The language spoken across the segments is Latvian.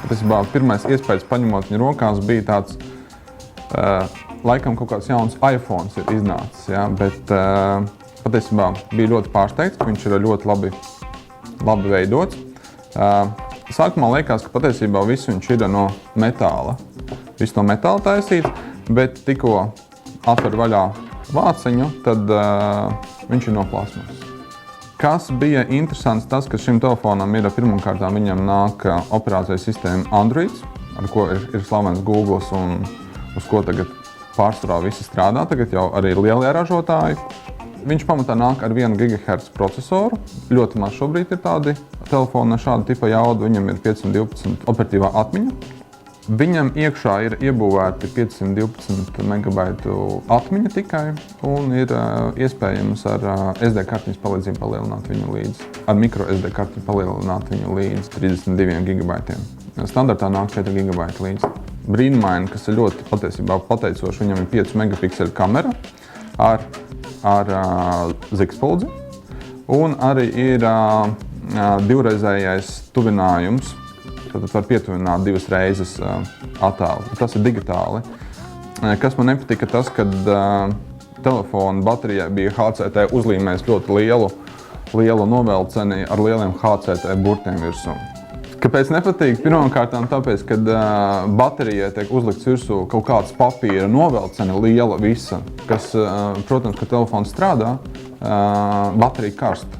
Patiesībā pirmais iespējas paņemot viņu rokās bija tāds, laikam kaut kāds jauns iPhone ir iznācis, ja? Bet patiesībā bija ļoti pārsteigts, ka viņš ir ļoti labi veidots. Sākumā liekas, ka patiesībā viss viņš ir no metāla. Viss no metāla taisīts, bet tikko atver vaļā vāciņu, tad viņš ir no plasmasas. Kas bija interesants, tas, ka šim telefonam ir pirmkārt viņam nāk operācijas sistēma Android, ar ko ir slavens Google un uz ko tagad pārsvarā visi strādā, tagad jau arī lielie ražotāji. Viņš pamatā nāk ar 1 GHz procesoru, ļoti maz šobrīd ir tādi telefoni ar šādu tipa jaudu, viņam ir 512 operatīvā atmiņa. Viņam iekšā ir iebūvēti 512 MB atmiņa tikai un ir iespējams ar SD kartiņas palīdzību palielināt viņu līdz, ar micro SD kartiņu palielināt viņu līdz 32 GB. Standartā nāk 4 GB līdz. Brīnumaini, kas ir ļoti patiesībā pateicoši, viņam ir 5 megapikseli kamera ar zigzpuldi un arī ir divreizējais tuvinājums. Tad var pietuvināt 2 reizes attēlu. Tas ir digitāli. Kas man nepatika tas, kad telefona baterijai bija HCT uzlīmējis ļoti lielu novelceni ar lieliem HCT burtiem virsū. Kāpēc nepatīk? Pirmkārt, tāpēc, kad baterijai tiek uzlikts virsū kaut kāds papīra novelceni liela visa, kas, protams, kad telefons strādā, baterija karsta.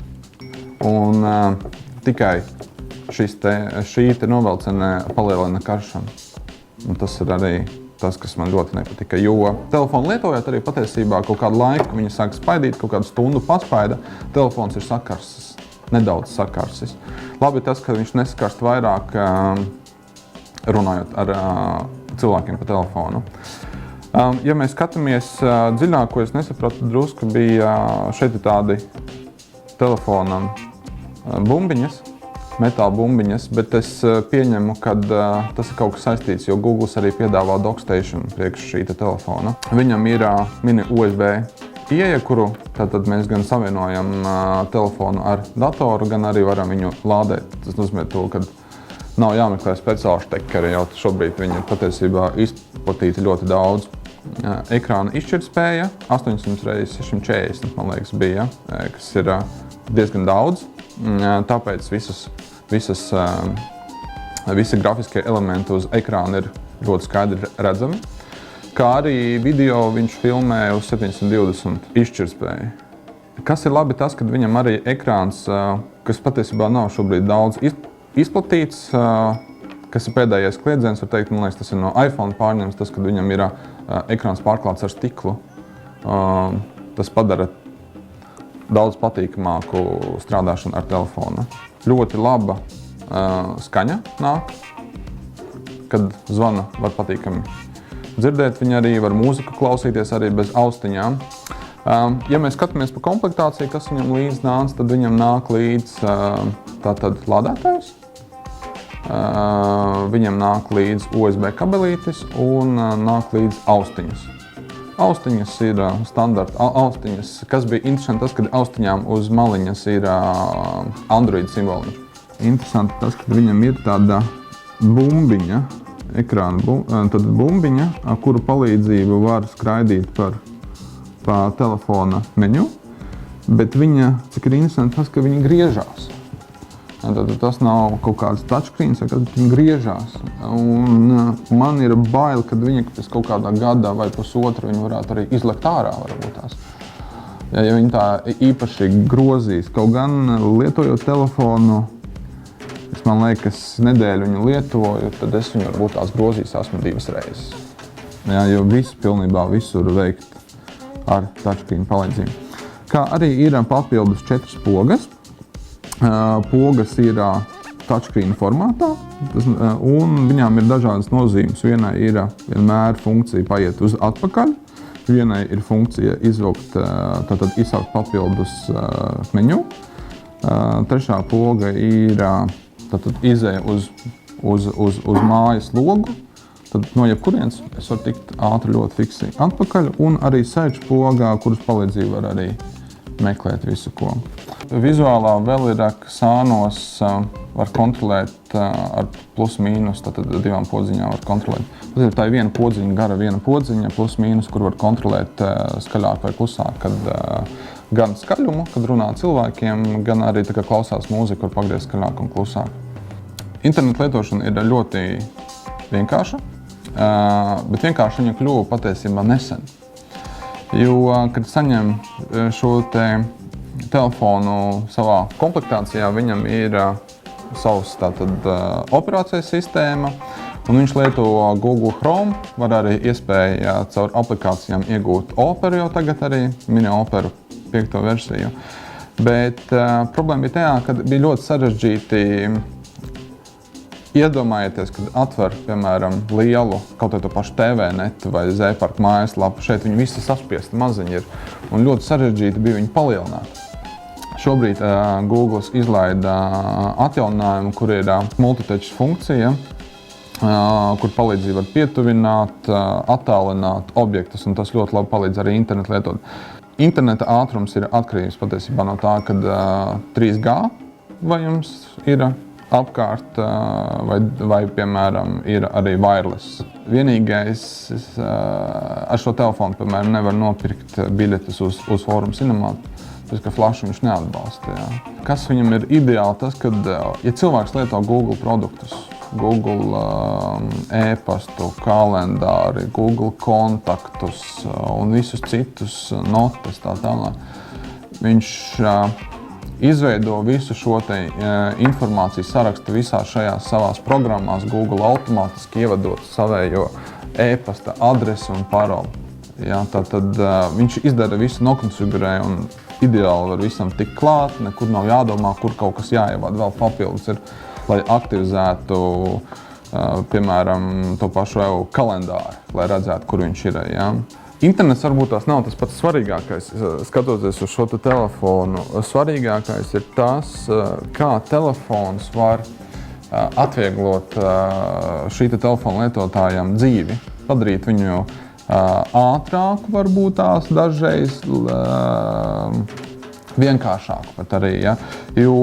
Un tikai šī novelcene palielina karšanu. Un tas ir arī tas, kas man ļoti nepatika, jo telefonu lietojot arī patiesībā kaut kādu laiku viņa sāk spaidīt, kaut kādu stundu paspaida, telefons ir sakarsis, nedaudz sakarsis. Labi tas, ka viņš nesakarst vairāk runājot ar cilvēkiem pa telefonu. Ja mēs skatāmies dziļāk, ko es nesapratu drusku, bija šeit ir tādi telefonam bumbiņas, metāla bumbiņas, bet es pieņemu, ka tas ir kaut kas saistīts, jo Google arī piedāvā DockStation priekš šī telefona. Viņam ir mini USB ieeja, kuru tātad mēs gan savienojam telefonu ar datoru, gan arī varam viņu lādēt. Tas nozīmē to, ka nav jāmeklē speciāli štekeri, jo šobrīd viņi ir patiesībā izplatīti ļoti daudz. Ekrāna izšķirtspēja 800x640, man liekas, bija, kas ir diezgan daudz. Tāpēc visi grafiskie elementi uz ekrāna ir ļoti skaidri redzami, kā arī video viņš filmē uz 720 izšķirtspēju. Kas ir labi tas, ka viņam arī ekrāns, kas patiesībā nav šobrīd daudz izplatīts, kas ir pēdējais kliedziens, var teikt, man liekas, tas ir no iPhone pārņems, tas, kad viņam ir ekrāns pārklāts ar stiklu. Tas padara daudz patīkamāku strādāšanu ar telefonu. Ļoti laba skaņa nāk, kad zvana var patīkami dzirdēt. Viņa arī var mūziku klausīties arī bez austiņām. Ja mēs skatāmies pa komplektāciju, kas viņam līdz nāc, tad viņam nāk līdz tātad lādētājs. Viņam nāk līdz USB kabelītis un nāk līdz austiņas. Austiņas ir standarta austiņas. Kas bija interesanti, tas, ka austiņām uz maliņas ir Android simboliņš. Interesanti tas, ka viņam ir tāda bumbiņa, ekrāna bumbiņa, ar kuru palīdzību var skraidīt pa telefona menu, bet viņa, cik ir interesanti tas, ka viņa griežās. Tad tas nav kaut kāds touchscreens, kad viņa griežās. Un man ir bail, kad viņa pēc kaut kādā gada vai pusotru viņa varētu arī izlekt ārā varbūt tās. Ja viņa tā īpaši grozīs, kaut gan lietojot telefonu, man liekas, nedēļu viņu lietoju, tad es viņu varbūt tās grozīs esmu 2 reizes. Ja, jo pilnībā visur veikt ar touchscreen palīdzību. Kā arī ir papildus 4 pogas. Pogas ir touchscreen formātā, un viņām ir dažādas nozīmes. Vienai ir vienmēr funkcija paiet uz atpakaļ, vienai ir funkcija izvilkt, tātad izsaukt papildus menu. Trešā poga ir tātad izēja uz mājas logu, tad no jebkurienes es varu tikt ātri ļoti fiksi atpakaļ, un arī search pogā, kuras palīdzību var arī meklēt visu, ko. Vizuālā vēl ir, ka sānos var kontrolēt ar plus-mīnus, tātad 2 podziņām var kontrolēt. Tā ir viena podziņa, gara viena podziņa, plus-mīnus, kur var kontrolēt skaļāk vai klusāk, kad gan skaļumu, kad runā cilvēkiem, gan arī tā, klausās mūziku, var pagriezt skaļāk un klusāk. Interneta lietošana ir ļoti vienkārša, bet vienkārši viņa kļuva patiesībā nesen. Jo, kad saņem šo telefonu savā komplektācijā, viņam ir savs operācijas sistēma, un viņš lieto Google Chrome, var arī iespēja caur aplikācijām iegūt Operu jau tagad arī, Mini Operu 5. versiju. Bet problēma bija tajā, ka bija ļoti sarežģīti iedomājieties, kad atver, piemēram, lielu, kaut vai to pašu TV netu vai Z-parka mājaslapu, šeit viņi visi saspiesti maziņi ir, un ļoti sarežģīti bija viņu palielināt. Šobrīd Google izlaida atjauninājumu, kur ir multitouch funkcija, kur palīdzību var pietuvināt, attālināt objektus, un tas ļoti labi palīdz arī internetu lietot. Interneta ātrums ir atkarīgs patiesībā no tā, kad 3G vai jums ir apkārt, vai piemēram, ir arī wireless. Vienīgais ar šo telefonu, piemēram, nevar nopirkt biļetes uz Forum Cinemat, tāpēc, ka flashu viņš neatbalsta. Jā. Kas viņam ir ideāli tas, kad, ja cilvēks lieto Google produktus, Google e-pastu, kalendāri, Google kontaktus un visus citus notes tā tālāk, viņš izveido visu šo informācijas sarakstu visās šajās savās programmās, Google automātiski ievadot savējo e-pasta adresi un paroli. Ja, tad viņš izdara visu, nokonfigurē un ideāli var visam tikt klāt, nekur nav jādomā, kur kaut kas jāievada vēl papildus ir, lai aktivizētu, piemēram, to pašu kalendāru, lai redzētu, kur viņš ir. Ja. Internets varbūt tās nav tas pats svarīgākais, skatoties uz šo telefonu. Svarīgākais ir tas, kā telefons var atvieglot šī telefona lietotājiem dzīvi, padarīt viņu ātrāku, varbūt tās dažreiz vienkāršāku pat arī. Ja? Jo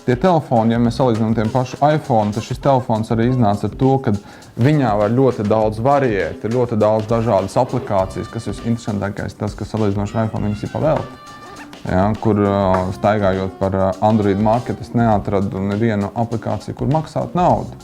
tie telefoni, ja mēs salīdzinām tiem pašu iPhone, tad šis telefons arī iznāca ar to, ka viņā var ļoti daudz variēt, ir ļoti daudz dažādas aplikācijas, kas visinteresantākais tas, kas salīdzinoši iPhone viņas ir pavēlti. Ja, kur staigājot par Android marketu, es neatradu nevienu aplikāciju, kur maksāt naudu.